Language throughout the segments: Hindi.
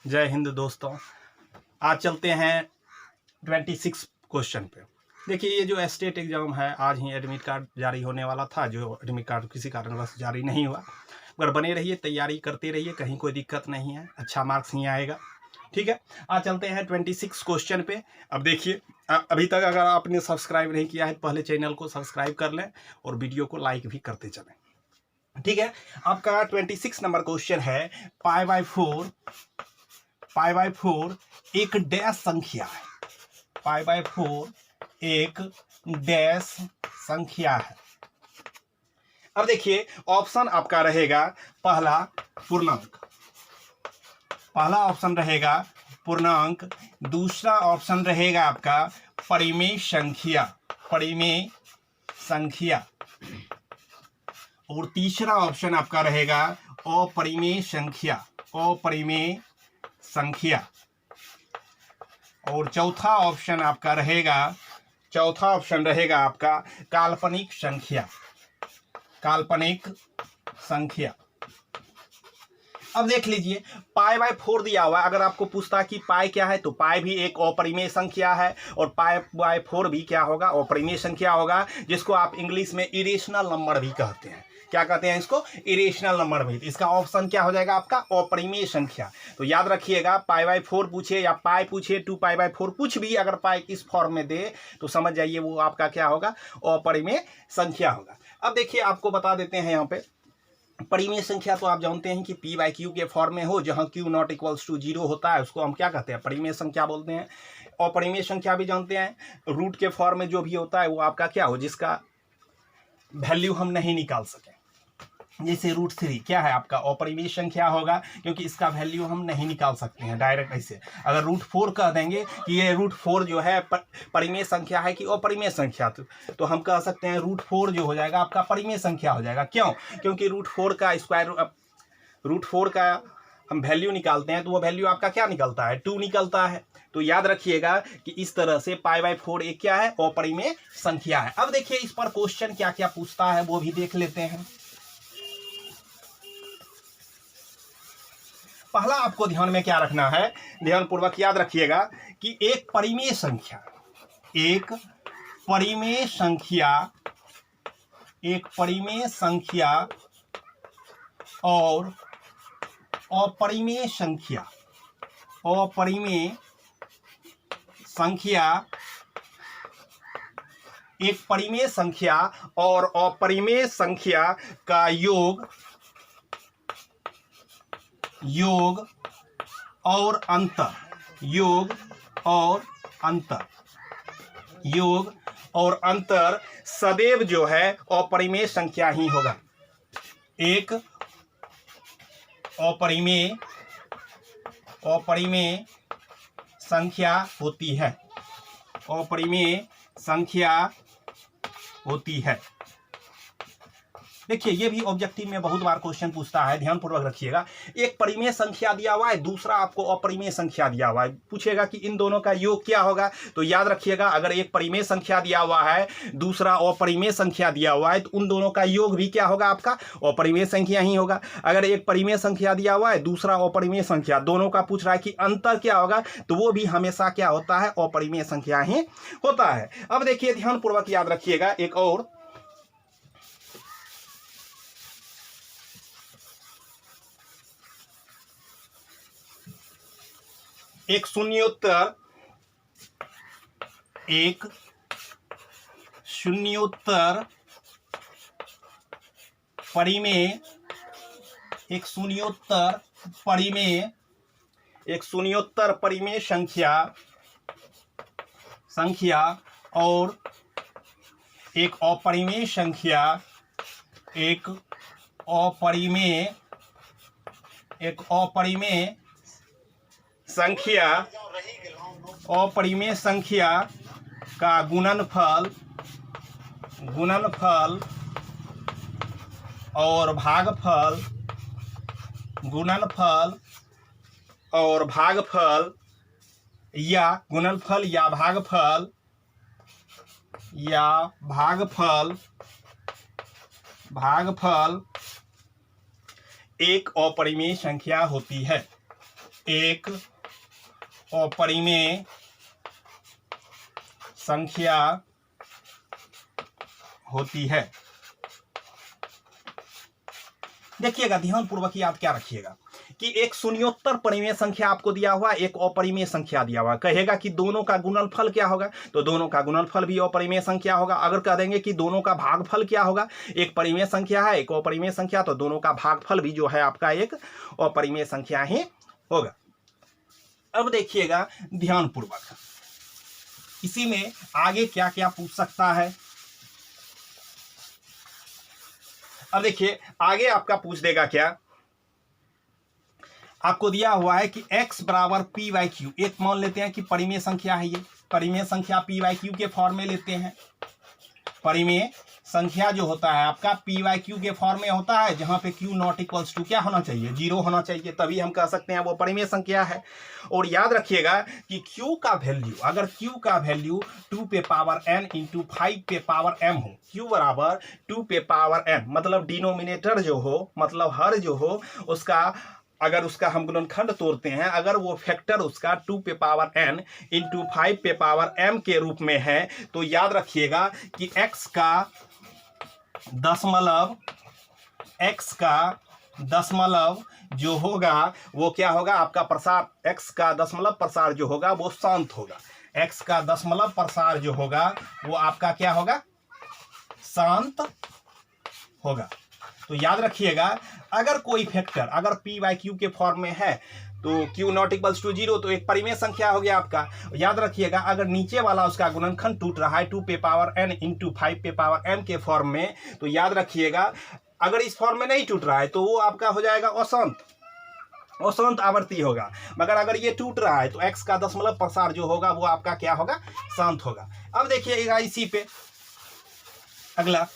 जय हिंद दोस्तों। आज चलते हैं 26 क्वेश्चन पे। देखिए, ये जो स्टेट एग्जाम है, आज ही एडमिट कार्ड जारी होने वाला था, जो एडमिट कार्ड किसी कारणवश जारी नहीं हुआ। अगर बने रहिए, तैयारी करते रहिए, कहीं कोई दिक्कत नहीं है, अच्छा मार्क्स ही आएगा। ठीक है, आज चलते हैं 26 क्वेश्चन पे। अब देखिए, अभी तक अगर आपने सब्सक्राइब नहीं किया है तो पहले चैनल को सब्सक्राइब कर लें और वीडियो को लाइक भी करते चलें। ठीक है, आपका 26 नंबर क्वेश्चन है, पाई बाय 4 एक डैश संख्या है। पाई बाय 4 एक डैश संख्या है। अब देखिए, ऑप्शन आपका रहेगा पहला पूर्णांक, पहला ऑप्शन रहेगा पूर्णांक, दूसरा ऑप्शन रहेगा आपका परिमेय संख्या, परिमेय संख्या, और तीसरा ऑप्शन आपका रहेगा अपरिमेय संख्या, अपरिमेय संख्या, और चौथा ऑप्शन आपका रहेगा आपका काल्पनिक संख्या, काल्पनिक संख्या। अब देख लीजिए, पाई बाय 4 दिया हुआ है। अगर आपको पूछता है कि पाई क्या है, तो पाई भी एक अपरिमेय संख्या है और पाई बाय 4 भी क्या होगा, अपरिमेय संख्या होगा, जिसको आप इंग्लिश में इरेशनल नंबर भी कहते हैं। क्या कहते हैं इसको? इरेशनल नंबर भी। इसका ऑप्शन क्या हो जाएगा आपका? अपरिमेय संख्या। तो याद रखिएगा, पाई बाय 4 पूछे या पाई पूछे, 2 पाई बाय 4 कुछ भी अगर पाई इस फॉर्म में दे तो समझ जाइए वो आपका क्या होगा, अपरिमेय संख्या होगा। अब देखिए, आपको बता देते हैं यहाँ पे परिमेय संख्या तो आप जानते हैं कि पी बाई क्यू के फॉर्म में हो, जहां क्यू नॉट इक्वल्स टू 0 होता है, उसको हम क्या कहते हैं? परिमेय संख्या बोलते हैं। और परिमेय संख्या भी जानते हैं, रूट के फॉर्म में जो भी होता है वो आपका क्या हो, जिसका वैल्यू हम नहीं निकाल सके। जैसे √3 क्या है आपका? अपरिमेय संख्या होगा, क्योंकि इसका वैल्यू हम नहीं निकाल सकते हैं डायरेक्ट ऐसे। अगर √4 कह देंगे कि ये √4 जो है परिमेय संख्या है कि अपरिमेय संख्या, तो हम कह सकते हैं √4 जो हो जाएगा आपका परिमेय संख्या हो जाएगा। क्यों? क्योंकि √4 का स्क्वायर, √4 का हम वैल्यू निकालते हैं तो वो वैल्यू आपका क्या निकलता है? 2 निकलता है। तो याद रखिएगा कि इस तरह से पाई बाय 4 एक क्या है? अपरिमेय संख्या है। अब देखिए, इस पर क्वेश्चन क्या क्या पूछता है वो भी देख लेते हैं। पहला आपको ध्यान में क्या रखना है, ध्यानपूर्वक याद रखिएगा कि एक परिमेय संख्या, एक परिमेय संख्या, एक परिमेय संख्या और अपरिमेय संख्या, अपरिमेय संख्या, एक परिमेय संख्या और अपरिमेय संख्या का योग और अंतर, योग और अंतर सदैव जो है अपरिमेय संख्या ही होगा। एक अपरिमेय संख्या होती है, अपरिमेय संख्या होती है। देखिए, ये भी ऑब्जेक्टिव में बहुत बार क्वेश्चन पूछता है, ध्यानपूर्वक रखिएगा। एक परिमेय संख्या दिया हुआ है, दूसरा आपको अपरिमेय संख्या दिया हुआ है, पूछेगा कि इन दोनों का योग क्या होगा। तो याद रखिएगा, अगर एक परिमेय संख्या दिया हुआ है, दूसरा अपरिमेय संख्या दिया हुआ है, तो उन दोनों का योग भी क्या होगा आपका? अपरिमेय संख्या ही होगा। अगर एक परिमेय संख्या दिया हुआ है, दूसरा अपरिमेय संख्या, दोनों का पूछ रहा है कि अंतर क्या होगा, तो वो भी हमेशा क्या होता है? अपरिमेय संख्या ही होता है। अब देखिए, ध्यानपूर्वक याद रखिएगा, एक और एक शून्योत्तर परिमेय, एक शून्योत्तर परिमेय संख्या और एक अपरिमेय संख्या, एक अपरिमेय संख्या का गुणनफल और भागफल, गुणनफल और भागफल या गुणनफल या भागफल एक अपरिमेय संख्या होती है। एक अपरिमेय संख्या होती है। देखिएगा ध्यानपूर्वक याद क्या रखिएगा कि एक शून्योत्तर परिमेय संख्या आपको दिया हुआ, एक अपरिमेय संख्या दिया हुआ, कहेगा कि दोनों का गुणनफल क्या होगा, तो दोनों का गुणनफल भी अपरिमेय संख्या होगा। अगर कह देंगे कि दोनों का भागफल क्या होगा, एक परिमेय संख्या है एक अपरिमेय संख्या, तो दोनों का भागफल भी जो है आपका एक अपरिमेय संख्या ही होगा। अब देखिएगा ध्यानपूर्वक, इसी में आगे क्या क्या पूछ सकता है। अब देखिए आगे आपका पूछ देगा क्या, आपको दिया हुआ है कि x बराबर पी वाई क्यू, एक मान लेते हैं कि परिमेय संख्या है, ये परिमेय संख्या पी वाई क्यू के फॉर्म में लेते हैं। परिमेय संख्या जो होता है आपका पी वाई क्यू के फॉर्म में होता है, जहां पे q नॉट इक्वल्स टू क्या होना चाहिए, 0 होना चाहिए, तभी हम कह सकते हैं वो परिमेय संख्या है। और याद रखिएगा कि q का वैल्यू, अगर q का वैल्यू 2 पे पावर n इंटू 5 पे पावर m हो, q बराबर 2 पे पावर n, मतलब डिनोमिनेटर जो हो, मतलब हर जो हो उसका, अगर उसका हम गुणनखंड तोड़ते हैं, अगर वो फैक्टर उसका 2 पे पावर n इंटू 5 पे पावर m के रूप में है, तो याद रखिएगा कि x का दशमलव जो होगा वो क्या होगा, आपका प्रसार, x का दशमलव प्रसार जो होगा वो शांत होगा। x का दशमलव प्रसार जो होगा वो आपका क्या होगा, शांत होगा। तो याद रखिएगा अगर कोई फैक्टर अगर पी वाई क्यू के फॉर्म में है तो q नॉट इक्वल्स टू 0, तो एक परिमेय संख्या हो गया आपका। याद रखिएगा अगर नीचे वाला उसका गुणनखंड टूट रहा है 2 पे पावर n इंटू 5 पे पावर m के फॉर्म में, तो याद रखिएगा अगर इस फॉर्म में नहीं टूट रहा है तो वो आपका हो जाएगा अशांत आवर्ती होगा, मगर अगर ये टूट रहा है तो x का दशमलव प्रसार जो होगा वो आपका क्या होगा, शांत होगा। अब देखिएगा इसी पे अगला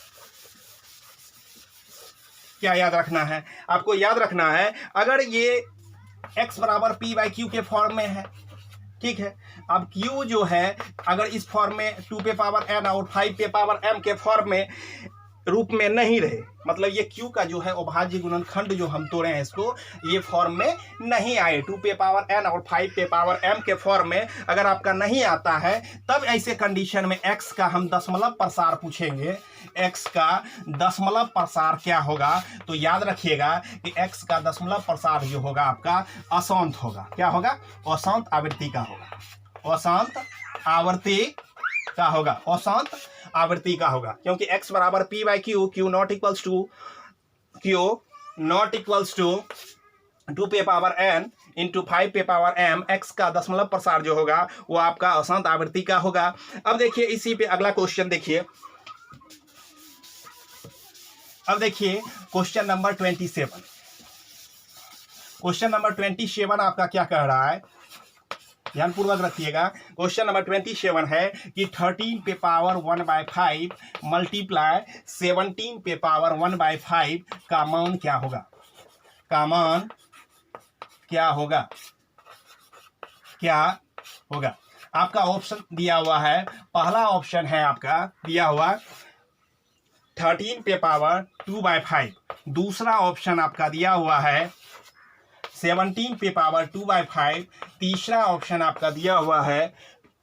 क्या याद रखना है, आपको याद रखना है अगर ये x बराबर पी वाई क्यू के फॉर्म में है, ठीक है, अब q जो है अगर इस फॉर्म में 2 पे पावर n और 5 पे पावर m के फॉर्म में रूप में नहीं रहे, मतलब ये q का जो है अभाज्य गुणनखंड जो हम तोड़े हैं इसको, ये फॉर्म में नहीं आए, 2 पे पावर n और 5 पे पावर m के फॉर्म में अगर आपका नहीं आता है, तब ऐसे कंडीशन में x का हम दशमलव प्रसार पूछेंगे। x का दशमलव प्रसार क्या होगा, तो याद रखिएगा कि x का दशमलव प्रसार जो होगा आपका अशांत होगा। क्या होगा, अशांत आवृत्ति का होगा, अशांत आवृत्ति का होगा, अशांत आवृत्ति का होगा, क्योंकि x बराबर P by Q, q not equals to 2 पे पावर n इंटू 5 पे पावर m, x का दशमलव प्रसार जो होगा वो आपका अशांत आवृत्ति का होगा। अब देखिए इसी पे अगला क्वेश्चन देखिए, अब देखिए क्वेश्चन नंबर 27। क्वेश्चन नंबर 27 आपका क्या कह रहा है, ध्यानपूर्वक रखिएगा। क्वेश्चन नंबर 27 है कि 13 पे पावर 1/5 मल्टीप्लाई 17 पे पावर 1/5 का मान क्या होगा, का मान क्या होगा, क्या होगा। आपका ऑप्शन दिया हुआ है, पहला ऑप्शन है आपका दिया हुआ 13 पे पावर 2/5, दूसरा ऑप्शन आपका दिया हुआ है 17 पे पावर 2/5, तीसरा ऑप्शन आपका दिया हुआ है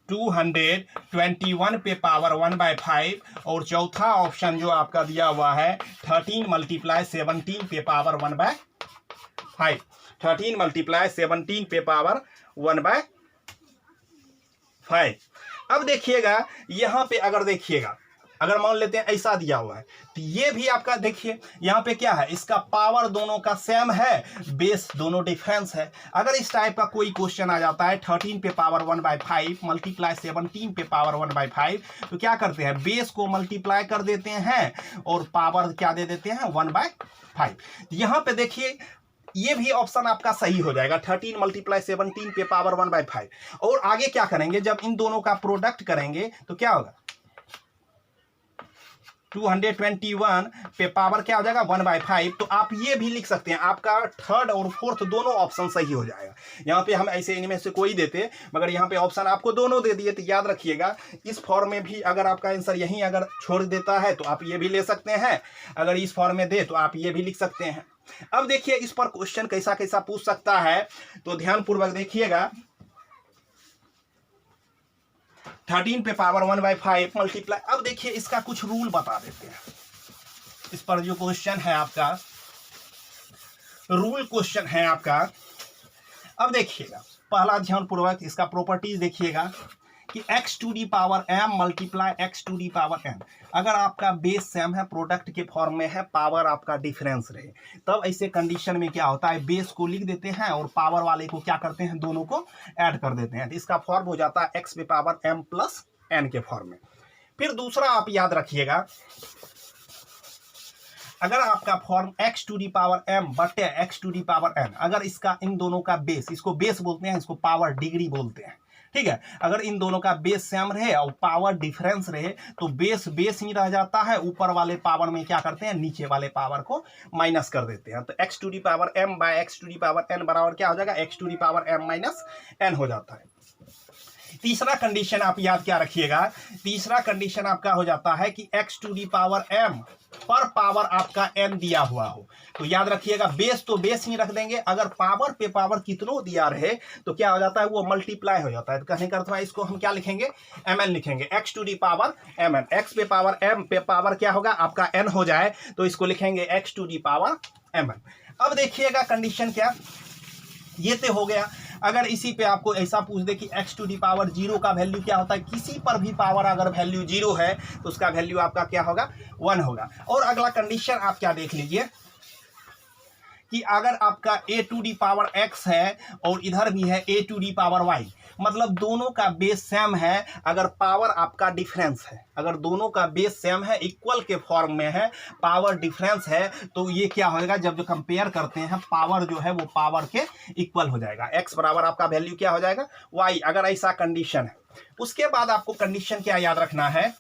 221 पे पावर 1/5 और चौथा ऑप्शन जो आपका दिया हुआ है 13 मल्टीप्लाई 17 पे पावर 1/5, 13 मल्टीप्लाई 17 पे पावर 1/5। अब देखिएगा यहां पे अगर देखिएगा, अगर मान लेते हैं ऐसा दिया हुआ है, तो ये भी आपका देखिए यहाँ पे क्या है, इसका पावर दोनों का सेम है, बेस दोनों डिफरेंस है। अगर इस टाइप का कोई क्वेश्चन आ जाता है 13 पे पावर 1/5 मल्टीप्लाई 17 पे पावर 1/5, तो क्या करते हैं, बेस को मल्टीप्लाई कर देते हैं और पावर क्या दे देते हैं 1/5। यहाँ पे देखिए ये भी ऑप्शन आपका सही हो जाएगा, 13 मल्टीप्लाई 17 पे पावर 1/5। और आगे क्या करेंगे, जब इन दोनों का प्रोडक्ट करेंगे तो क्या होगा, 221 पे पावर क्या हो जाएगा 1/5। तो आप ये भी लिख सकते हैं, आपका थर्ड और फोर्थ दोनों ऑप्शन सही हो जाएगा। यहाँ पे हम ऐसे इनमें से कोई देते, मगर यहाँ पे ऑप्शन आपको दोनों दे दिए, तो याद रखिएगा इस फॉर्म में भी अगर आपका आंसर यहीं अगर छोड़ देता है तो आप ये भी ले सकते हैं, अगर इस फॉर्म में दे तो आप ये भी लिख सकते हैं। अब देखिए इस पर क्वेश्चन कैसा कैसा पूछ सकता है, तो ध्यानपूर्वक देखिएगा। 13 पे पावर 1/5 मल्टीप्लाई। अब देखिए इसका कुछ रूल बता देते हैं। इस पर जो क्वेश्चन है आपका, रूल क्वेश्चन है आपका। अब देखिएगा पहला ध्यानपूर्वक इसका प्रॉपर्टीज देखिएगा कि x to the power m multiply x to the power n। अगर आपका बेस सेम है, प्रोडक्ट के फॉर्म में है, पावर आपका डिफरेंस रहे, तब ऐसे कंडीशन में क्या होता है, बेस को लिख देते हैं और पावर वाले को क्या करते हैं, दोनों को ऐड कर देते हैं। तो इसका फॉर्म हो जाता है x पे पावर m प्लस n के फॉर्म में। फिर दूसरा आप याद रखिएगा, अगर आपका form x to the power m बटे x to the power n, अगर इसका इन दोनों का बेस, इसको बेस बोलते हैं, इसको पावर डिग्री बोलते हैं, ठीक है। अगर इन दोनों का बेस सेम रहे और पावर डिफरेंस रहे तो बेस बेस ही रह जाता है, ऊपर वाले पावर में क्या करते हैं, नीचे वाले पावर को माइनस कर देते हैं। तो x to the power m by x to the power n बराबर क्या हो जाएगा, x to the power m minus n हो जाता है। तीसरा कंडीशन आप याद क्या रखिएगा, तीसरा कंडीशन आपका हो जाता है कि x to the power m पर पावर आपका n दिया हुआ हो, तो याद रखिएगा बेस तो बेस ही रख देंगे, अगर पावर पे पावर कितनों दिया रहे तो क्या हो जाता है, वो मल्टीप्लाई हो जाता है। तो कहने का अर्थ है इसको हम क्या लिखेंगे, mn लिखेंगे, x to the power mn। x पे पावर m पे पावर क्या होगा आपका n हो जाए तो इसको लिखेंगे x to the power mn। अब देखिएगा कंडीशन क्या, ये तो हो गया। अगर इसी पे आपको ऐसा पूछ दे कि x टू दी पावर 0 का वैल्यू क्या होता है, किसी पर भी पावर अगर वैल्यू 0 है तो उसका वैल्यू आपका क्या होगा, 1 होगा। और अगला कंडीशन आप क्या देख लीजिए कि अगर आपका a to the power x है और इधर भी है a to the power y, मतलब दोनों का बेस सेम है, अगर पावर आपका डिफरेंस है, अगर दोनों का बेस सेम है, इक्वल के फॉर्म में है, पावर डिफरेंस है, तो ये क्या होगा, जब जो कंपेयर करते हैं पावर जो है वो पावर के इक्वल हो जाएगा। x बराबर आपका वैल्यू क्या हो जाएगा, y, अगर ऐसा कंडीशन है। उसके बाद आपको कंडीशन क्या याद रखना है,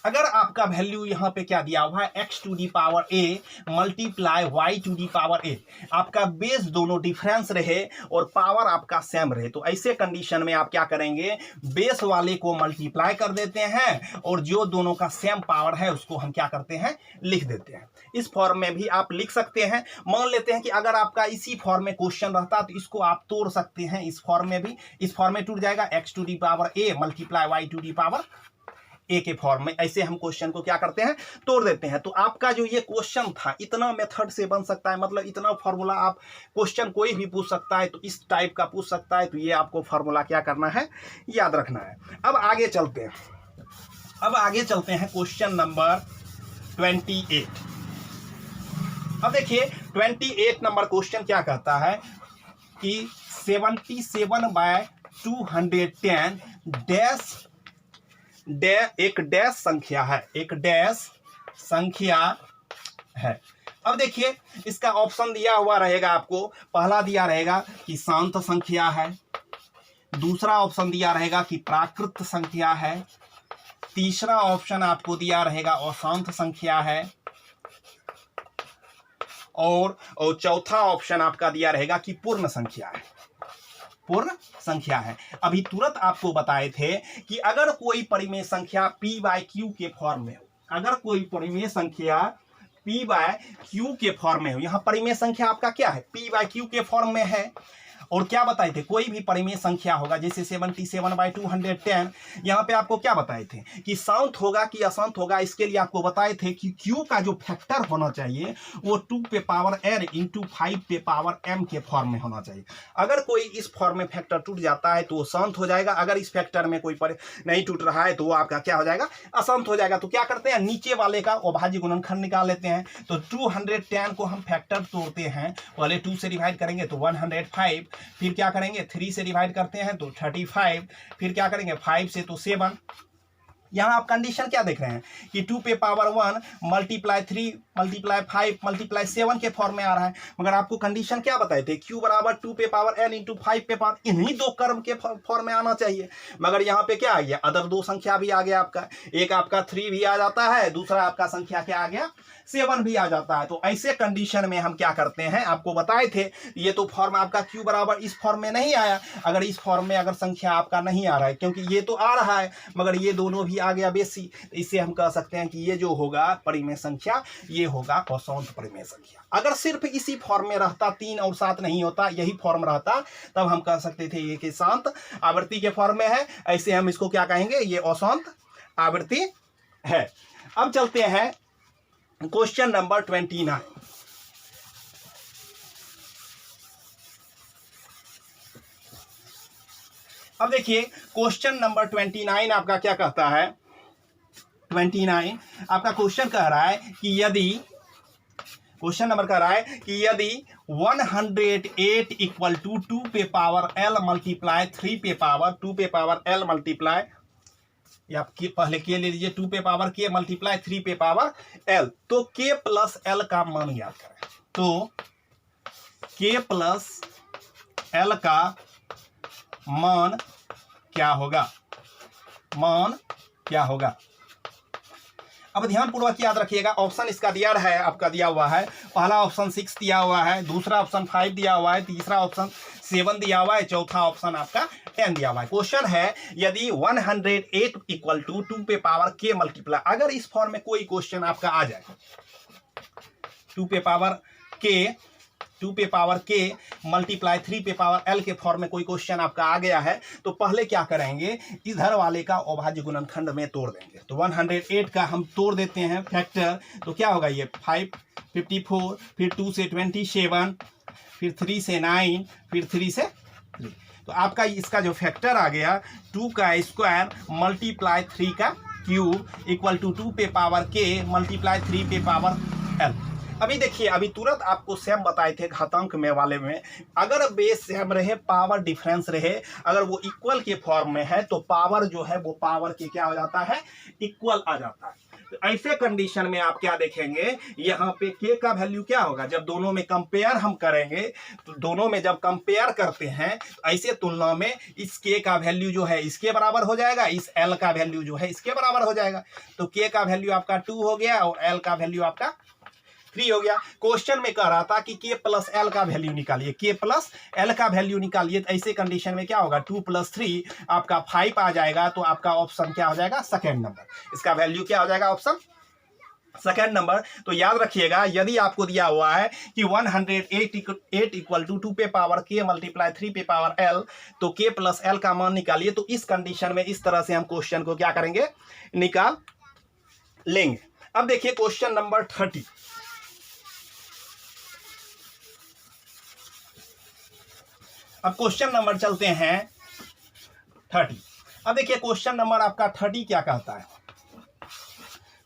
अगर आपका वैल्यू यहाँ पे क्या दिया हुआ है, x to the power a multiply y to the power a, आपका बेस दोनों डिफरेंस रहे और पावर आपका सेम रहे, तो ऐसे कंडीशन में आप क्या करेंगे, बेस वाले को मल्टीप्लाई कर देते हैं और जो दोनों का सेम पावर है उसको हम क्या करते हैं, लिख देते हैं। इस फॉर्म में भी आप लिख सकते हैं। मान लेते हैं कि अगर आपका इसी फॉर्म में क्वेश्चन रहता तो इसको आप तोड़ सकते हैं, इस फॉर्म में भी, इस फॉर्म में टूट जाएगा, x to the power a multiply y to the power A के फॉर्म में। ऐसे हम क्वेश्चन को क्या करते हैं, तोड़ देते हैं। तो आपका जो ये क्वेश्चन था इतना मेथड से बन सकता है, मतलब इतना फॉर्मूला आप, क्वेश्चन कोई भी पूछ सकता है, तो इस टाइप का पूछ सकता है, तो ये आपको फॉर्मूला क्या करना है, याद रखना है। अब आगे चलते हैं, अब आगे चलते हैं क्वेश्चन नंबर 28। अब देखिए 28 नंबर क्वेश्चन क्या कहता है कि 77/210 एक डैश संख्या है, एक डैश संख्या है। अब देखिए इसका ऑप्शन दिया हुआ रहेगा आपको, पहला दिया रहेगा कि शांत संख्या है, दूसरा ऑप्शन दिया रहेगा कि प्राकृत संख्या है, तीसरा ऑप्शन आपको दिया रहेगा अशांत संख्या है, और चौथा ऑप्शन आपका दिया रहेगा कि पूर्ण संख्या है, पूर्ण संख्या है। अभी तुरंत आपको बताए थे कि अगर कोई परिमेय संख्या p/q के फॉर्म में हो, अगर कोई परिमेय संख्या p/q के फॉर्म में हो, यहाँ परिमेय संख्या आपका क्या है, p/q के फॉर्म में है, और क्या बताए थे, कोई भी परिमेय संख्या होगा जैसे 77/210, यहाँ पे आपको क्या बताए थे कि शांत होगा कि अशांत होगा, इसके लिए आपको बताए थे कि q का जो फैक्टर होना चाहिए वो 2 पे पावर n इंटू 5 पे पावर m के फॉर्म में होना चाहिए। अगर कोई इस फॉर्म में फैक्टर टूट जाता है तो वो शांत हो जाएगा, अगर इस फैक्टर में कोई नहीं टूट रहा है तो वो आपका क्या हो जाएगा, अशांत हो जाएगा। तो क्या करते हैं, नीचे वाले का अभाज्य गुणनखंड निकाल लेते हैं। तो 210 को हम फैक्टर तोड़ते हैं, पहले 2 से डिवाइड करेंगे तो 105, फिर क्या करेंगे 3 से डिवाइड करते हैं तो 35, फिर क्या करेंगे 5 से तो 7। यहाँ आप कंडीशन क्या देख रहे हैं कि 2 पे पावर 1 मल्टीप्लाई 3 मल्टीप्लाई 5 मल्टीप्लाई 7 के फॉर्म में आ रहा है, मगर आपको कंडीशन क्या बताए थे, q बराबर 2 पे पावर n इंटू 5 पे पावर, इन्हीं दो कर्म के फॉर्म में आना चाहिए, मगर यहाँ पे क्या आ गया, अदर दो संख्या भी आ गया आपका, एक आपका 3 भी आ जाता है, दूसरा आपका संख्या क्या आ गया, 7 भी आ जाता है। तो ऐसे कंडीशन में हम क्या करते हैं, आपको बताए थे, ये तो फॉर्म आपका q बराबर इस फॉर्म में नहीं आया, अगर इस फॉर्म में अगर संख्या आपका नहीं आ रहा है, क्योंकि ये तो आ रहा है मगर ये दोनों भी भी आ गया बेसी, तो इससे हम कह सकते हैं कि ये जो होगा परिमेय संख्या, ये होगा अशांत परिमेय संख्या। अगर सिर्फ इसी फॉर्म में रहता, 3 और 7 नहीं होता, यही फॉर्म रहता, तब हम कह सकते थे ये कि शांत आवृत्ति के फॉर्म में है। ऐसे हम इसको क्या कहेंगे, ये अशांत आवृत्ति है। अब चलते हैं क्वेश्चन नंबर 29। अब देखिए क्वेश्चन नंबर 29 आपका क्या कहता है। 29 आपका क्वेश्चन कह रहा है कि यदि, क्वेश्चन नंबर कह रहा है कि यदि 108 इक्वल टू 2 पे पावर l मल्टीप्लाई 3 पे पावर 2 पे पावर l मल्टीप्लाई, या पहले के ले लीजिए 2 पे पावर k मल्टीप्लाई 3 पे पावर l, तो k प्लस l का मान याद करें। तो k प्लस l का मान क्या होगा, मान क्या होगा। अब ध्यानपूर्वक याद रखिएगा, ऑप्शन इसका दिया है, आपका दिया हुआ है। पहला ऑप्शन 6 दिया हुआ है, दूसरा ऑप्शन 5 दिया हुआ है, तीसरा ऑप्शन 7 दिया हुआ है, चौथा ऑप्शन आपका 10 दिया हुआ है। क्वेश्चन है यदि 108 इक्वल टू 2 पे पावर k मल्टीप्लाई, अगर इस फॉर्म में कोई क्वेश्चन आपका आ जाए, 2 पे पावर k मल्टीप्लाई 3 पे पावर l के फॉर्म में कोई क्वेश्चन आपका आ गया है, तो पहले क्या करेंगे, इधर वाले का अभाज्य गुणनखंड में तोड़ देंगे। तो 108 का हम तोड़ देते हैं फैक्टर, तो क्या होगा, ये 5 54, फिर 2 से 27, फिर 3 से 9, फिर 3 से 3, तो आपका इसका जो फैक्टर आ गया 2 का स्क्वायर मल्टीप्लाई 3 का क्यूब इक्वल टू 2 पे पावर k मल्टीप्लाई 3 पे पावर l। अभी देखिए, अभी तुरंत आपको सेम बताए थे घातांक में वाले में, अगर बेस सेम रहे, पावर डिफरेंस रहे, अगर वो इक्वल के फॉर्म में है, तो पावर जो है वो पावर के क्या हो जाता है, इक्वल आ जाता है। तो ऐसे कंडीशन में आप क्या देखेंगे, यहाँ पे k का वैल्यू क्या होगा, जब दोनों में कंपेयर हम करेंगे, तो दोनों में जब कंपेयर करते हैं, तो ऐसे तुलना में इस k का वैल्यू जो है इसके बराबर हो जाएगा, इस l का वैल्यू जो है इसके बराबर हो जाएगा। तो k का वैल्यू आपका 2 हो गया और l का वैल्यू आपका 3 हो गया। क्वेश्चन में कह रहा था कि k प्लस l का वैल्यू निकालिए, k प्लस l का वैल्यू निकालिए। तो ऐसे कंडीशन में क्या होगा, 2 + 3 आपका 5 आ जाएगा। तो आपका ऑप्शन क्या हो जाएगा, सेकेंड नंबर, इसका वैल्यू क्या हो जाएगा, ऑप्शन सेकेंड नंबर। तो याद रखिएगा, यदि आपको दिया हुआ है कि 108 इक्वल टू 2 पे पावर k मल्टीप्लाई 3 पे पावर l, तो k प्लस l का मान निकालिए। तो इस कंडीशन में इस तरह से हम क्वेश्चन को क्या करेंगे, निकाल लेंगे। अब देखिए क्वेश्चन नंबर 30। अब क्वेश्चन नंबर चलते हैं 30। अब देखिए क्वेश्चन नंबर आपका 30 क्या कहता है।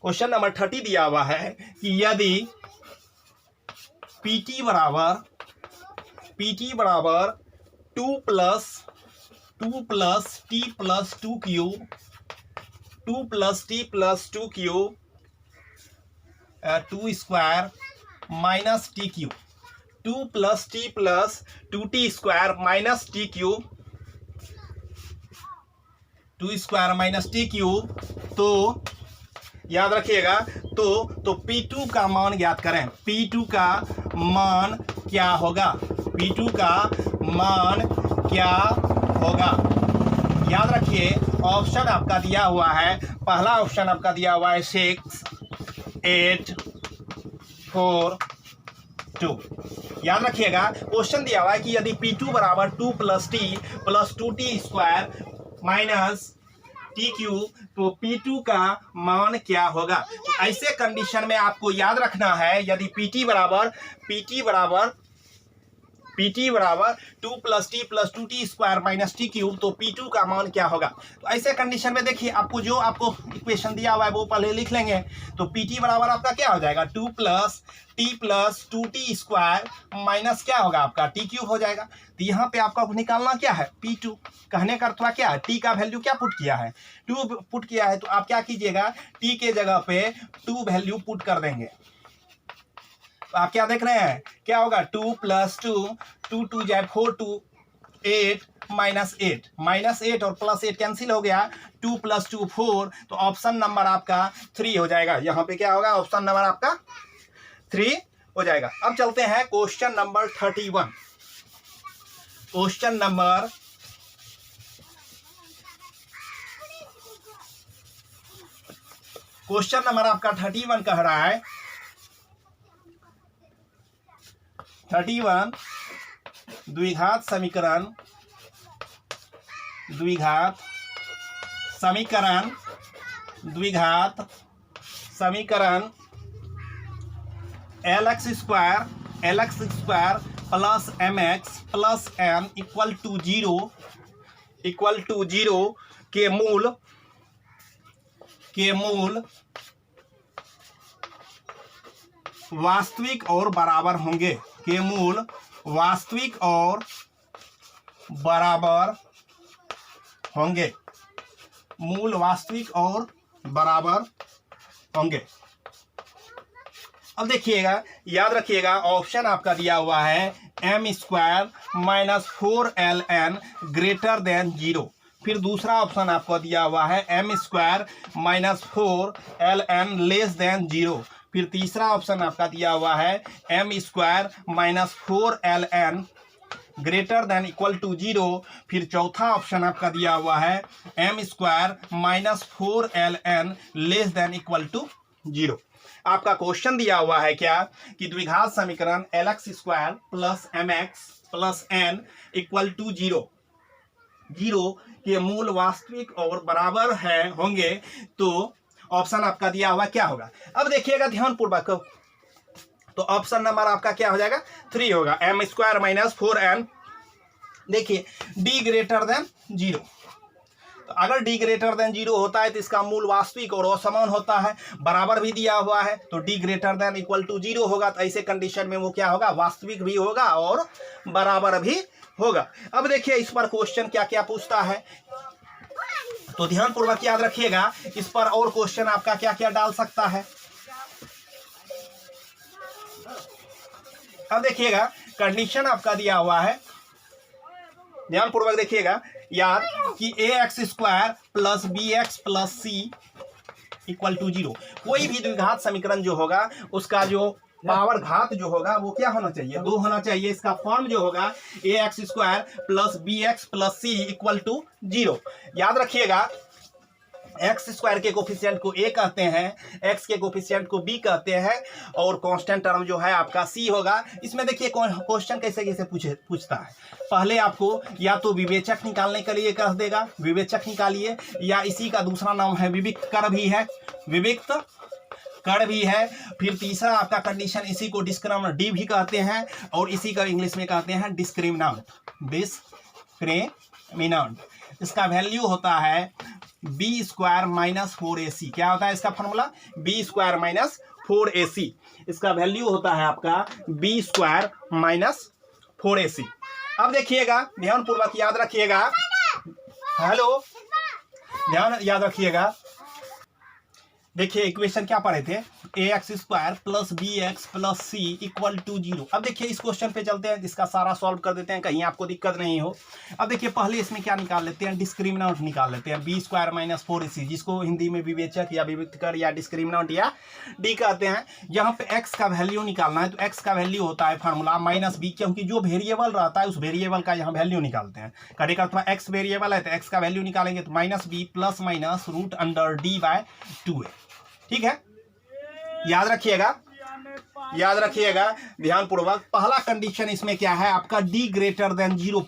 क्वेश्चन नंबर 30 दिया हुआ है कि यदि PT बराबर 2 + t + 2 cube 2 + t + 2 cube 2 square minus t cube 2 + t + 2t square minus t cube 2 square minus t cube. तो याद रखिएगा, तो P2 का मान ज्ञात करें। P2 का मान क्या होगा, P2 का मान क्या होगा। याद रखिए, ऑप्शन आपका दिया हुआ है, पहला ऑप्शन आपका दिया हुआ है 6 8 4 2। याद रखिएगा, क्वेश्चन दिया हुआ है कि यदि P2 बराबर 2 + t + 2t square minus t cube, तो P2 का मान क्या होगा। तो ऐसे कंडीशन में आपको याद रखना है, यदि PT बराबर 2 + t + 2t square minus t cube, तो P2 का मान क्या होगा। तो ऐसे कंडीशन में देखिए, आपको जो आपको इक्वेशन दिया हुआ है वो पहले लिख लेंगे। तो PT बराबर आपका क्या हो जाएगा, 2 + t + 2t स्क्वायर माइनस क्या होगा आपका t क्यूब हो जाएगा। तो यहाँ पे आपका निकालना क्या है, P2। कहने का अर्थ क्या है, t का वैल्यू क्या पुट किया है, 2 पुट किया है। तो आप क्या कीजिएगा, t के जगह पे 2 वैल्यू पुट कर देंगे। तो आप क्या देख रहे हैं, क्या होगा, 2 + 2 2 2 जाए 4 2 8 -8 और +8 कैंसिल हो गया, 2 + 2 4। तो ऑप्शन नंबर आपका 3 हो जाएगा। यहाँ पे क्या होगा, ऑप्शन नंबर आपका 3 हो जाएगा। अब चलते हैं question number 31। Question number question number आपका 31 कह रहा है 31 द्विघात समीकरण LX square plus MX plus N equal to zero के मूल वास्तविक और बराबर होंगे, के मूल वास्तविक और बराबर होंगे, मूल वास्तविक और बराबर होंगे। अब देखिएगा, याद रखिएगा, ऑप्शन आपका दिया हुआ है m square minus 4ln greater than 0। फिर दूसरा ऑप्शन आपको दिया हुआ है m square minus 4ln less than 0। फिर तीसरा ऑप्शन आपका दिया हुआ है m square minus 4ln greater than equal to 0। फिर चौथा ऑप्शन आपका दिया हुआ है m square minus 4ln less than equal to 0। आपका क्वेश्चन दिया हुआ है क्या कि द्विघात समीकरण LX square plus MX plus N equal to 0 के मूल वास्तविक और बराबर है होंगे, तो ऑप्शन आपका दिया हुआ क्या होगा। अब देखिएगा ध्यानपूर्वक, तो ऑप्शन नंबर आपका क्या हो जाएगा 3 होगा, m स्क्वायर माइनस 4n। देखिए d ग्रेटर देन 0, तो अगर d ग्रेटर देन 0 होता है तो इसका मूल वास्तविक और असमान होता है, बराबर भी दिया हुआ है तो d greater than equal to 0 होगा। तो ऐसे कंडीशन में वो क्या होगा, वास्तविक भी होगा और बराबर भी होगा। अब देखिए इस पर क्वेश्चन क्या क्या पूछता है, तो ध्यानपूर्वक याद रखिएगा, इस पर और क्वेश्चन आपका क्या क्या डाल सकता है। अब देखिएगा कंडीशन आपका दिया हुआ है, ध्यानपूर्वक देखिएगा याद कि ax square plus bx plus c equal to 0। कोई भी द्विघात समीकरण जो होगा उसका जो पावर घात जो होगा वो क्या होना चाहिए, 2 होना चाहिए। इसका फॉर्म जो होगा ax square plus bx plus c equal to 0। याद रखिएगा एक्स स्क्वायर के कोफिशिएंट को a कहते हैं, x के कोफिशिएंट को b कहते हैं, और कांस्टेंट टर्म जो है आपका c होगा। इसमें देखिए क्वेश्चन कैसे कैसे पूछता है। पहले आपको या तो विवेचक निकालने के लिए कह देगा, विवेचक निकालिए, या इसी का दूसरा नाम है विविक्त कर भी है, विविक्त कर भी है। फिर तीसरा आपका कंडीशन, इसी को डिस्क्रिमिनेंट डी भी कहते हैं, और इसी का इंग्लिश में कहते हैं डिस्क्रिमिनेंट, डिस्क्रिमिनेंट। इसका वैल्यू होता है बी स्क्वायर माइनस 4ac। क्या होता है इसका formula, B square minus 4ac। इसका वैल्यू होता है आपका बी स्क्वायर माइनस 4ac। अब देखिएगा ध्यानपूर्वक याद रखिएगा, हेलो ध्यान याद रखिएगा, देखिए इक्वेशन क्या पढ़े थे, ax square plus bx plus c equal to 0। अब देखिए इस क्वेश्चन पे चलते हैं, इसका सारा सॉल्व कर देते हैं, कहीं आपको दिक्कत नहीं हो। अब देखिए पहले इसमें क्या निकाल लेते हैं, डिस्क्रिमिनेंट निकाल लेते हैं, बी स्क्वायर माइनस 4ac, जिसको हिंदी में विवेचक या विविक्त कर या डिस्क्रिमिनेंट या डी कहते हैं। यहाँ पे x का वैल्यू निकालना है, तो x का वैल्यू होता है फार्मूला माइनस b, क्योंकि जो वेरिएबल रहता है उस वेरिएबल का यहाँ वैल्यू निकालते हैं। कहने का अथवा x वेरिएबल है तो x का वैल्यू निकालेंगे, तो minus b plus minus root under D by 2a। ठीक है, याद रखिएगा ध्यानपूर्वक। पहला कंडीशन इसमें क्या है आपका, d ग्रेटर देन 0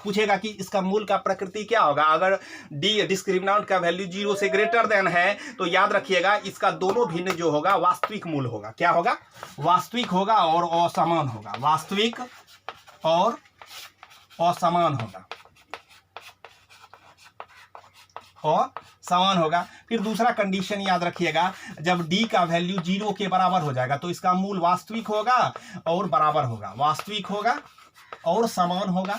पूछेगा कि इसका मूल का प्रकृति क्या होगा। अगर d डिस्क्रिमिनेंट का वैल्यू 0 से ग्रेटर देन है तो याद रखिएगा इसका दोनों भिन्न जो होगा वास्तविक मूल होगा। क्या होगा, वास्तविक होगा और असमान होगा, वास्तविक और असमान होगा और समान होगा। फिर दूसरा कंडीशन याद रखिएगा, जब d का वैल्यू 0 के बराबर हो जाएगा तो इसका मूल वास्तविक होगा और बराबर होगा, वास्तविक होगा और समान होगा,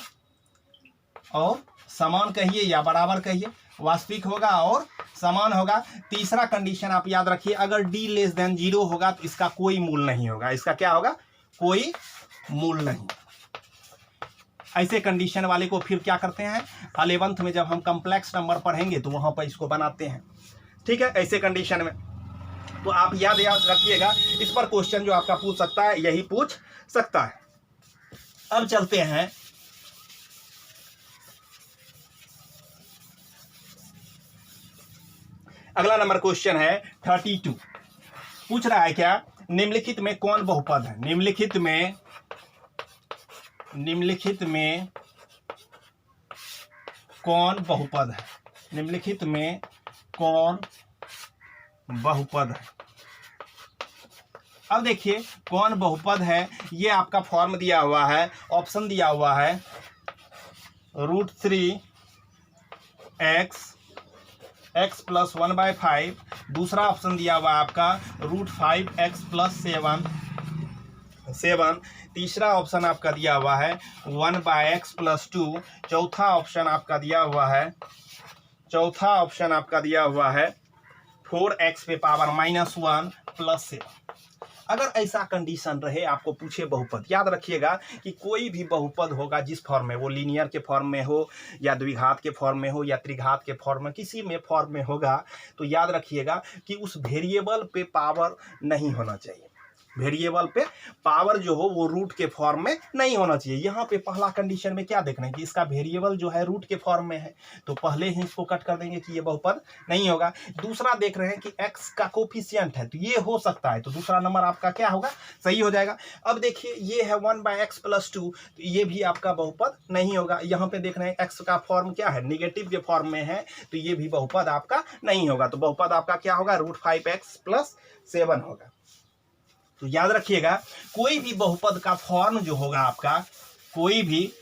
और समान कहिए या बराबर कहिए, वास्तविक होगा और समान होगा। तीसरा कंडीशन आप याद रखिए, अगर d लेस देन 0 होगा तो इसका कोई मूल नहीं होगा, इसका क्या होगा, कोई मूल नहीं। ऐसे कंडीशन वाले को फिर क्या करते हैं, 11th में जब हम कॉम्प्लेक्स नंबर पढ़ेंगे तो वहां पर इसको बनाते हैं। ठीक है, ऐसे कंडीशन में तो आप याद रखिएगा, इस पर क्वेश्चन जो आपका पूछ सकता है यही पूछ सकता है। अब चलते हैं अगला नंबर क्वेश्चन है 32। पूछ रहा है क्या, निम्नलिखित में कौन बहुपद है? निम्नलिखित में कौन बहुपद है? निम्नलिखित में कौन बहुपद है? अब देखिए कौन बहुपद है, ये आपका फॉर्म दिया हुआ है, ऑप्शन दिया हुआ है √3x x + 1/5, दूसरा ऑप्शन दिया हुआ है आपका √5x + 7, तीसरा ऑप्शन आपका दिया हुआ है 1/x + 2, चौथा ऑप्शन आपका दिया हुआ है 4x पे पावर -1 + 7। अगर ऐसा कंडीशन रहे, आपको पूछे बहुपद, याद रखिएगा कि कोई भी बहुपद होगा जिस फॉर्म में, वो लीनियर के फॉर्म में हो या द्विघात के फॉर्म में हो या त्रिघात के फॉर्म में, किसी में फॉर्म में होगा, तो याद रखिएगा कि उस वेरिएबल पे पावर नहीं होना चाहिए। वेरिएबल पे पावर जो हो वो रूट के फॉर्म में नहीं होना चाहिए। यहाँ पे पहला कंडीशन में क्या देखना है कि इसका वेरिएबल जो है रूट के फॉर्म में है, तो पहले ही इसको कट कर देंगे कि ये बहुपद नहीं होगा। दूसरा देख रहे हैं कि x का कोफिशिएंट है, तो ये हो सकता है, तो दूसरा नंबर आपका क्या होगा, सही हो जाएगा। अब देखिए ये है 1/x + 2, तो ये भी आपका बहुपद नहीं होगा। यहाँ पे देख रहे हैं x का फॉर्म क्या है, निगेटिव के फॉर्म में है, तो ये भी बहुपद आपका नहीं होगा। तो बहुपद आपका क्या होगा, √5x + 7 होगा। तो याद रखिएगा कोई भी बहुपद का फॉर्म जो होगा आपका, कोई भी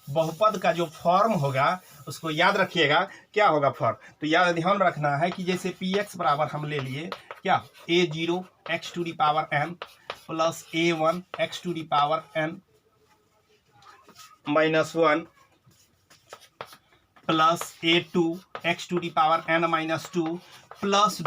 बहुपद का जो फॉर्म होगा उसको याद रखिएगा क्या होगा फॉर्म। तो याद ध्यान रखना है कि जैसे px बराबर हम ले लिए क्या, a0 x⁴n + a1 x⁴n - 1 + a2 x⁴n - 2 plus ...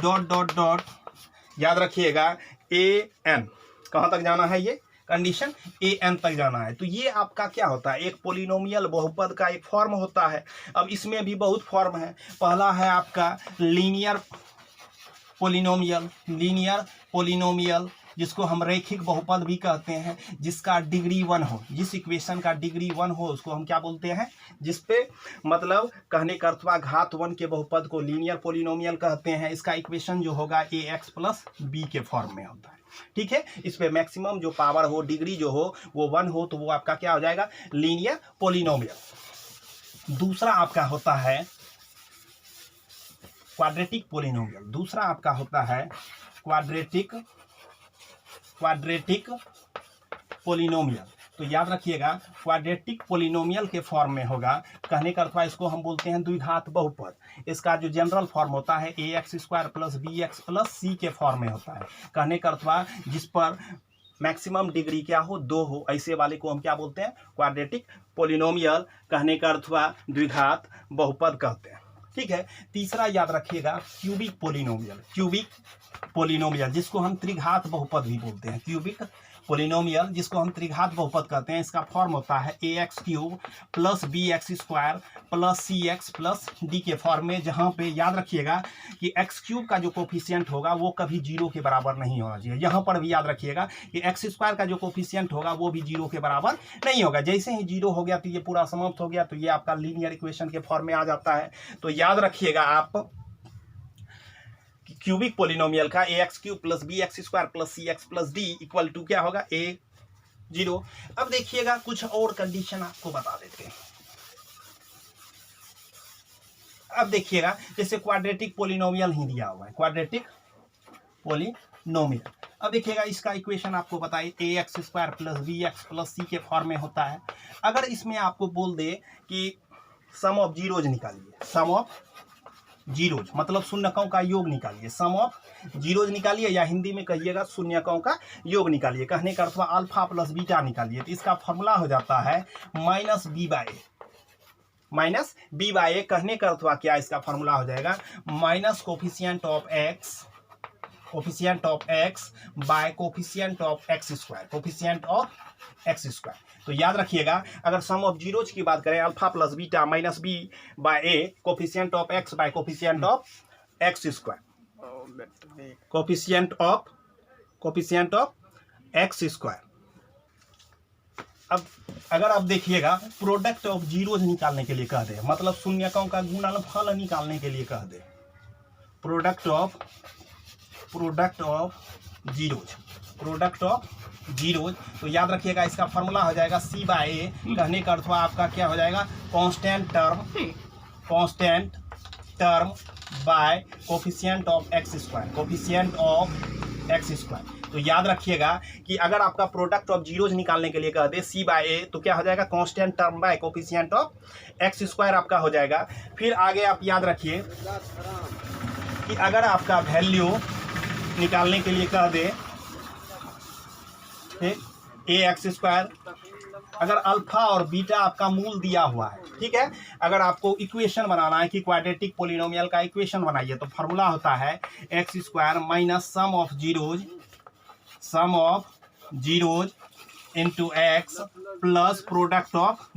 याद रखिएगा an, कहाँ तक जाना है, ये कंडीशन an तक जाना है। तो ये आपका क्या होता है, एक पोलिनोमियल बहुपद का एक फॉर्म होता है। अब इसमें भी बहुत फॉर्म है। पहला है आपका लीनियर पोलिनोमियल, जिसको हम रैखिक बहुपद भी कहते हैं, जिसका डिग्री 1 हो, जिस इक्वेशन का डिग्री 1 हो उसको हम क्या बोलते हैं, जिसपे मतलब कहने का अर्थवा घात 1 के बहुपद को लीनियर पोलिनोमियल कहते हैं। इसका इक्वेशन जो होगा ax + b के फॉर्म में होता है, ठीक है। इस पे मैक्सिमम जो पावर हो, डिग्री जो हो वो 1 हो, तो वो आपका क्या हो जाएगा, लीनियर पोलिनोमियल। दूसरा आपका होता है क्वाड्रेटिक पोलिनोमियल, दूसरा आपका होता है क्वाड्रेटिक पोलिनोमियल। तो याद रखिएगा क्वाड्रेटिक पोलिनोमियल के फॉर्म में होगा, कहने का अर्थवा इसको हम बोलते हैं द्विघात बहुपद। इसका जो जनरल फॉर्म होता है ax² + bx + c के फॉर्म में होता है। कहने का अर्थवा जिस पर मैक्सिमम डिग्री क्या हो, 2 हो, ऐसे वाले को हम क्या बोलते हैं, क्वाड्रेटिक पोलिनोमियल। कहने का अर्थवा द्विघात बहुपद कहते हैं, ठीक है। तीसरा याद रखिएगा क्यूबिक पोलिनोमियल, जिसको हम त्रिघात बहुपद भी बोलते हैं। क्यूबिक पोलिनोमियल जिसको हम त्रिघात बहुपद कहते हैं, इसका फॉर्म होता है ax³ + bx² + cx + d के फॉर्म में, जहां पे याद रखिएगा कि x³ का जो कोफिशिएंट होगा वो कभी 0 के बराबर नहीं होना चाहिए। यहां पर भी याद रखिएगा कि x² का जो कोफिशिएंट होगा वो भी 0 के बराबर नहीं होगा। जैसे ही 0 हो गया तो ये पूरा समाप्त हो गया, तो ये आपका लीनियर इक्वेशन के फॉर्म में आ जाता है। तो याद रखिएगा आप क्यूबिक पोलिनोमियल का ax³ + bx² + cx + d = क्या होगा, a0। अब देखिएगा कुछ और कंडीशन आपको बता देते हैं। अब देखिएगा जैसे क्वाड्रेटिक पोलिनोमियल ही दिया हुआ है, क्वाड्रेटिक पोलिनोमियल। अब देखिएगा इसका इक्वेशन आपको बताइए ax² + bx + c के फॉर्म में होता है। अगर इसमें आपको बोल दे कि सम ऑफ जीरोज निकालिए, सम ऑफ जीरोज मतलब शून्यकों का योग निकालिए, सम ऑफ जीरोज निकालिए, या हिंदी में कहिएगा शून्यकों का योग निकालिए। कहने का अर्थवा अल्फा + बीटा निकालिए, तो इसका फॉर्मूला हो जाता है -b/a। कहने का अर्थवा क्या, इसका फॉर्मूला हो जाएगा minus coefficient of x bye coefficient of x²। तो याद रखिएगा अगर सम ऑफ जीरोज की बात करें, alpha + beta -b/a coefficient of x bye coefficient of x², coefficient of x²। अब अगर आप देखिएगा प्रोडक्ट ऑफ जीरोज निकालने के लिए कह दे, मतलब शून्यकों का गुणनफल निकालने के लिए कह दे, प्रोडक्ट ऑफ जीरोज, तो याद रखिएगा इसका फॉर्मूला हो जाएगा C बाय ए। कहने का अर्थ आपका क्या हो जाएगा, constant term by coefficient of x square. तो याद रखिएगा कि अगर आपका प्रोडक्ट ऑफ जीरोज निकालने के लिए कह दे C बाय ए, तो क्या हो जाएगा, constant term by coefficient of x square आपका हो जाएगा। फिर आगे आप याद रखिए कि अगर आपका वैल्यू निकालने के लिए कह दे ए एक्स स्क्वायर, अगर अल्फा और बीटा आपका मूल दिया हुआ है, ठीक है, अगर आपको इक्वेशन बनाना है कि क्वाड्रेटिक पोलिनोमियल का इक्वेशन बनाइए, तो फॉर्मूला होता है x square minus sum of zeros into x plus product of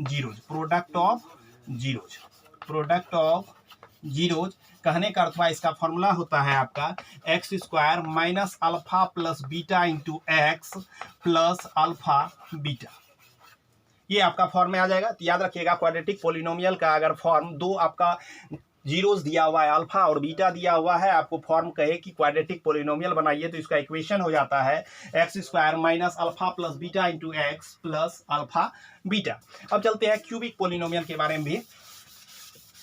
zeros. कहने का अर्थ इसका फॉर्मूला होता है आपका x square minus alpha plus beta into x plus alpha beta. ये आपका फॉर्म में आ जाएगा। तो याद रखिएगा क्वाड्रेटिक पोलिनोमियल का अगर फॉर्म दो आपका जीरोस दिया हुआ है, अल्फा और बीटा दिया हुआ है, आपको फॉर्म कहे कि क्वाड्रेटिक पोलिनोमियल बनाइए, तो इसका इक्वेशन हो जाता है x square minus alpha plus beta into x plus alpha beta. अब चलते हैं क्यूबिक पोलिनोमियल के बारे में भी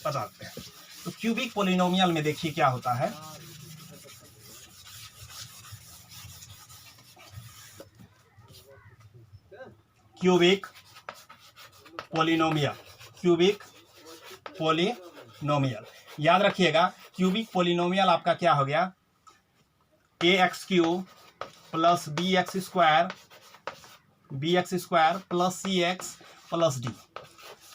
बताते हैं। तो क्यूबिक पोलिनोमियल में देखिए क्या होता है, क्यूबिक पोलिनोमियल याद रखिएगा, क्यूबिक पोलिनोमियल आपका क्या हो गया, A X cube plus B X square plus C X plus D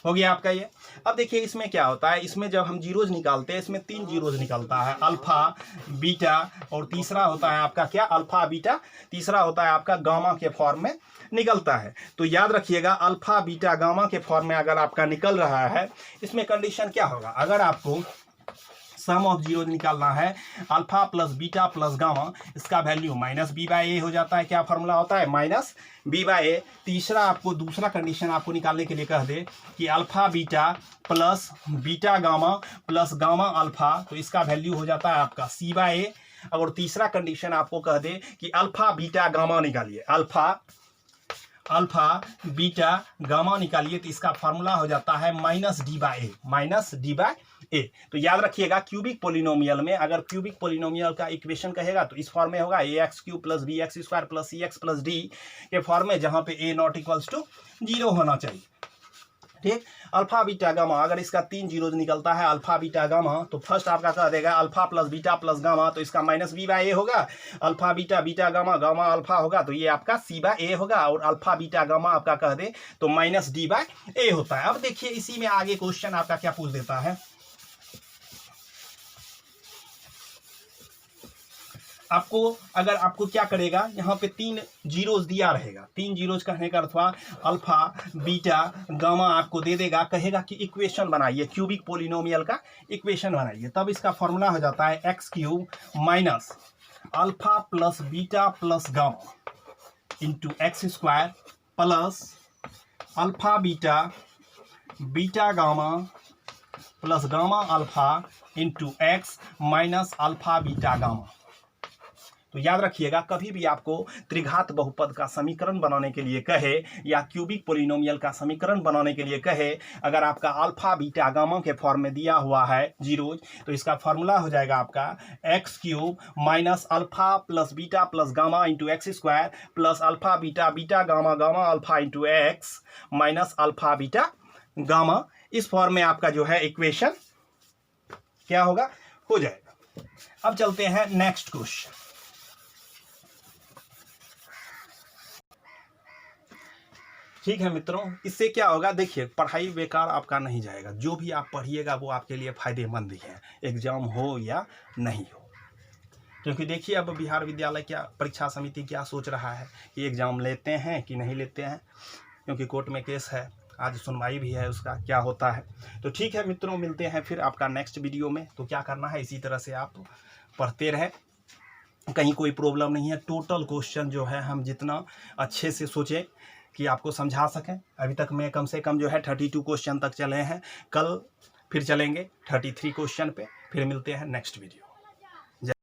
हो गया आपका ये। अब देखिए इसमें क्या होता है, इसमें जब हम जीरोज निकालते हैं, इसमें 3 जीरोज निकलता है, अल्फा बीटा, और तीसरा होता है आपका क्या, अल्फा बीटा, तीसरा होता है आपका गामा के फॉर्म में निकलता है। तो याद रखिएगा अल्फा बीटा गामा के फॉर्म में अगर आपका निकल रहा है, इसमें कंडीशन क्या होगा, अगर आपको सम ऑफ जीरो निकालना है, alpha plus beta plus gamma, इसका वैल्यू माइनस बी बाई ए हो जाता है। क्या फॉर्मूला होता है, माइनस बी बाई ए। तीसरा आपको दूसरा कंडीशन आपको निकालने के लिए कह दे कि alpha beta plus beta gamma plus gamma alpha, तो इसका वैल्यू हो जाता है आपका सी बाई ए। और तीसरा कंडीशन आपको कह दे कि अल्फा बीटा गामा निकालिए, अल्फा बीटा गामा निकालिए, तो इसका फार्मूला हो जाता है माइनस डी बाई ए। तो याद रखिएगा क्यूबिक पोलिनोमियल में अगर क्यूबिक पोलिनोमियल का इक्वेशन कहेगा तो इस फॉर्म में होगा A X cube plus B X square plus C X plus D के फॉर्म में, जहां पे ए नॉट इक्वल्स टू 0 होना चाहिए। ठीक, अल्फा बीटा गामा, अगर इसका 3 जीरो निकलता है अल्फा बीटा गामा, तो फर्स्ट आपका कह देगा alpha plus beta plus gamma, तो इसका माइनस बी बाई ए होगा, alpha beta beta gamma gamma alpha होगा, तो ये आपका सी बाई ए होगा, और अल्फा बीटा गामा आपका कह दे तो माइनस डी बाई ए होता है। अब देखिए इसी में आगे क्वेश्चन आपका क्या पूछ देता है, आपको अगर आपको क्या करेगा, यहाँ पे 3 जीरोज दिया रहेगा, 3 जीरोज कहने का अर्थवा अल्फा बीटा गामा आपको दे देगा, कहेगा कि इक्वेशन बनाइए, क्यूबिक पोलिनोमियल का इक्वेशन बनाइए। तब इसका फॉर्मूला हो जाता है x cube minus alpha plus beta plus gamma into x square plus alpha beta beta gamma plus gamma alpha into x minus alpha beta gamma. तो याद रखिएगा कभी भी आपको त्रिघात बहुपद का समीकरण बनाने के लिए कहे या क्यूबिक पोलिनोमियल का समीकरण बनाने के लिए कहे, अगर आपका अल्फा बीटा गामा के फॉर्म में दिया हुआ है जीरोज, तो इसका फॉर्मूला हो जाएगा आपका x cube minus alpha plus beta plus gamma into x square plus alpha beta beta gamma gamma alpha into x minus alpha beta gamma. इस फॉर्म में आपका जो है इक्वेशन क्या होगा, हो जाएगा। अब चलते हैं नेक्स्ट क्वेश्चन। ठीक है मित्रों, इससे क्या होगा, देखिए पढ़ाई बेकार आपका नहीं जाएगा, जो भी आप पढ़िएगा वो आपके लिए फायदेमंद ही है, एग्जाम हो या नहीं हो। क्योंकि देखिए अब बिहार विद्यालय क्या परीक्षा समिति क्या सोच रहा है कि एग्जाम लेते हैं कि नहीं लेते हैं, क्योंकि कोर्ट में केस है, आज सुनवाई भी है, उसका क्या होता है। तो ठीक है मित्रों, मिलते हैं फिर आपका नेक्स्ट वीडियो में। तो क्या करना है, इसी तरह से आप पढ़ते रहें, कहीं कोई प्रॉब्लम नहीं है। टोटल क्वेश्चन जो है हम जितना अच्छे से सोचें कि आपको समझा सकें। अभी तक मैं कम से कम जो है 32 क्वेश्चन तक चले हैं। कल फिर चलेंगे 33 क्वेश्चन पे। फिर मिलते हैं नेक्स्ट वीडियो।